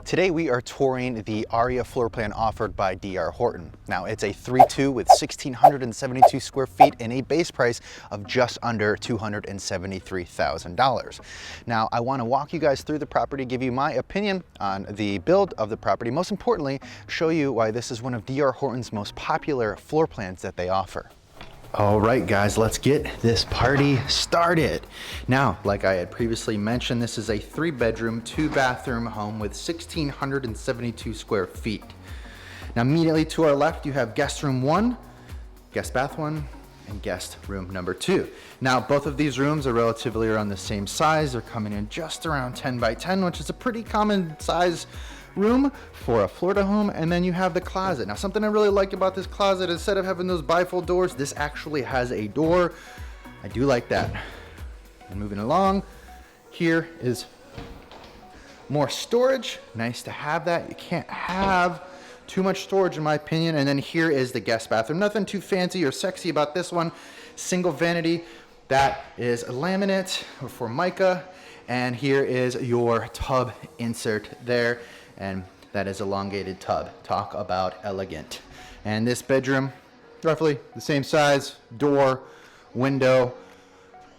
Today we are touring the Aria floor plan offered by DR Horton. Now it's a 3-2 with 1,672 square feet and a base price of just under $273,000. Now I want to walk you guys through the property, give you my opinion on the build of the property, most importantly show you why this is one of DR Horton's most popular floor plans that they offer. All right, guys, let's get this party started. Now, like I had previously mentioned, this is a 3-bedroom, 2-bathroom home with 1,672 square feet. Now, immediately to our left, you have guest room 1, guest bath 1, and guest room number 2. Now, both of these rooms are relatively around the same size. They're coming in just around 10 by 10, which is a pretty common size room for a Florida home. And then you have the closet. Now, something I really like about this closet, instead of having those bifold doors, this actually has a door. I do like that. And moving along, here is more storage. Nice to have that. You can't have too much storage in my opinion. And then here is the guest bathroom. Nothing too fancy or sexy about this one. Single vanity. That is a laminate or Formica. And here is your tub insert there. And that is elongated tub. Talk about elegant. And this bedroom, roughly the same size, door, window.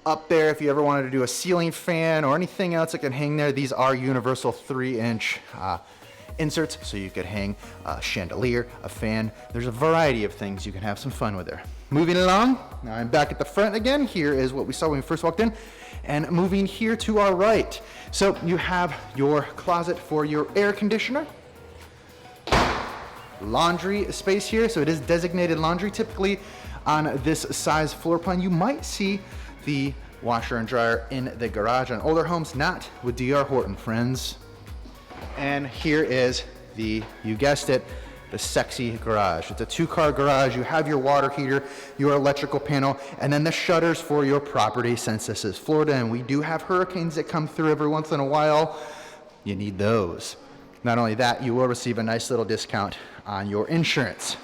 Up there, if you ever wanted to do a ceiling fan or anything else that can hang there, these are universal 3-inch inserts, so you could hang a chandelier, a fan. There's a variety of things you can have some fun with there. Moving along, now I'm back at the front again. Here is what we saw when we first walked in. And moving here to our right. So you have your closet for your air conditioner. Laundry space here, so it is designated laundry. Typically on this size floor plan, you might see the washer and dryer in the garage. On older homes, not with DR Horton, friends. And here is the, you guessed it, the sexy garage. It's a 2-car garage. You have your water heater, your electrical panel, and then the shutters for your property. Since this is Florida and we do have hurricanes that come through every once in a while, you need those. Not only that, you will receive a nice little discount on your insurance.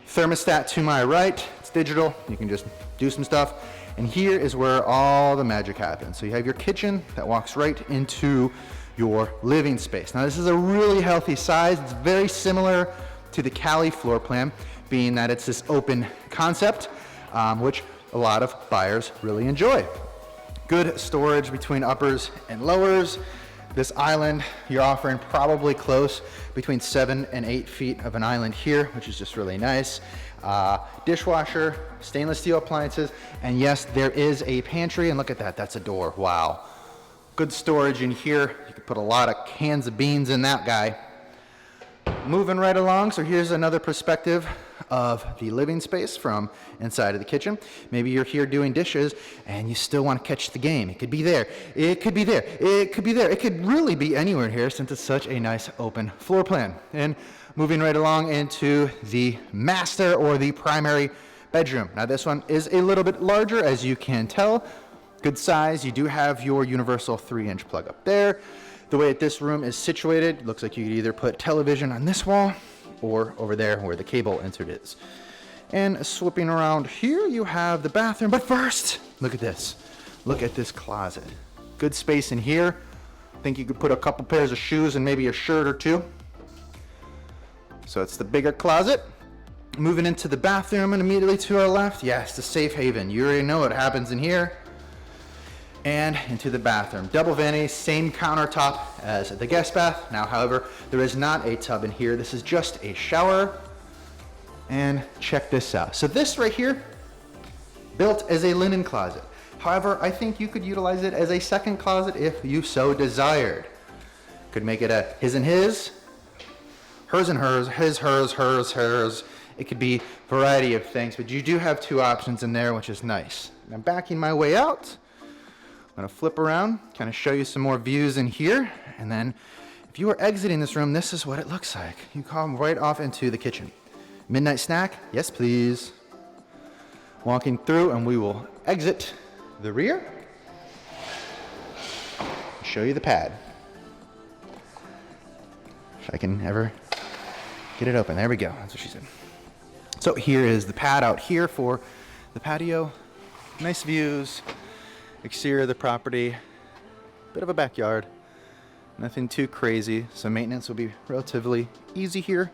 Thermostat to my right, it's digital. You can just do some stuff. And here is where all the magic happens. So you have your kitchen that walks right into your living space. Now this is a really healthy size. It's very similar to the Cali floor plan, being that it's this open concept, which a lot of buyers really enjoy. Good storage between uppers and lowers. This island, you're offering probably close between 7 and 8 feet of an island here, which is just really nice. Dishwasher, stainless steel appliances, and yes, there is a pantry, and look at that, that's a door, wow. Good storage in here. You could put a lot of cans of beans in that guy. Moving right along, so here's another perspective of the living space from inside of the kitchen. Maybe you're here doing dishes and you still want to catch the game. It could be there. It could be there. It could be there. It could really be anywhere here since it's such a nice open floor plan. And moving right along into the master or the primary bedroom. Now this one is a little bit larger, as you can tell. Good size. You do have your universal 3-inch plug up there. The way that this room is situated, looks like you could either put television on this wall or over there where the cable insert is. And slipping around here, you have the bathroom. But first, look at this. Look at this closet. Good space in here. I think you could put a couple pairs of shoes and maybe a shirt or two. So it's the bigger closet. Moving into the bathroom and immediately to our left, yes, the safe haven. You already know what happens in here. And into the bathroom. Double vanity, same countertop as the guest bath. Now, however, there is not a tub in here. This is just a shower. And check this out. So this right here, built as a linen closet. However, I think you could utilize it as a second closet if you so desired. Could make it a his and his, hers and hers, his, hers, hers, hers. It could be a variety of things, but you do have 2 options in there, which is nice. I'm backing my way out. I'm gonna flip around, kind of show you some more views in here, and then if you are exiting this room, this is what it looks like. You come right off into the kitchen. Midnight snack, yes please. Walking through, and we will exit the rear. Show you the pad. If I can ever get it open, there we go, that's what she said. So here is the pad out here for the patio. Nice views. Exterior of the property, bit of a backyard, Nothing too crazy, so maintenance will be relatively easy here.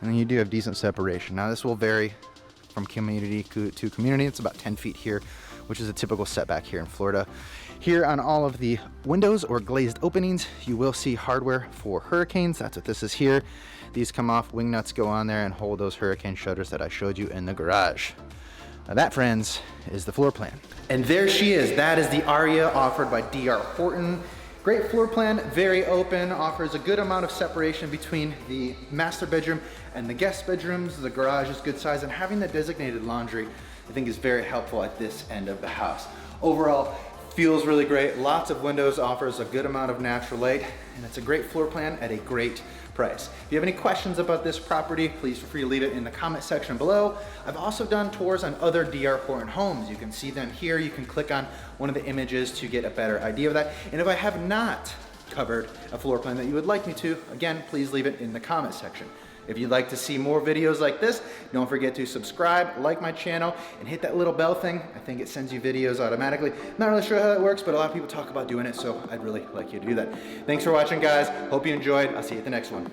And then you do have decent separation. Now this will vary from community to community. It's about 10 feet here, which is a typical setback here in Florida. Here on all of the windows or glazed openings, you will see hardware for hurricanes. That's what this is here. These come off, wing nuts go on there and hold those hurricane shutters that I showed you in the garage. Now that, friends, is the floor plan. And there she is. That is the Aria offered by DR Horton. Great floor plan, very open, offers a good amount of separation between the master bedroom and the guest bedrooms. The garage is good size, and having the designated laundry, I think, is very helpful at this end of the house. Overall, feels really great. Lots of windows, offers a good amount of natural light, and it's a great floor plan at a great price. If you have any questions about this property, please feel free to leave it in the comment section below. I've also done tours on other DR Horton homes. You can see them here. You can click on one of the images to get a better idea of that. And if I have not covered a floor plan that you would like me to, again, please leave it in the comment section. If you'd like to see more videos like this, don't forget to subscribe, like my channel, and hit that little bell thing. I think it sends you videos automatically. I'm not really sure how that works, but a lot of people talk about doing it, so I'd really like you to do that. Thanks for watching, guys. Hope you enjoyed. I'll see you at the next one.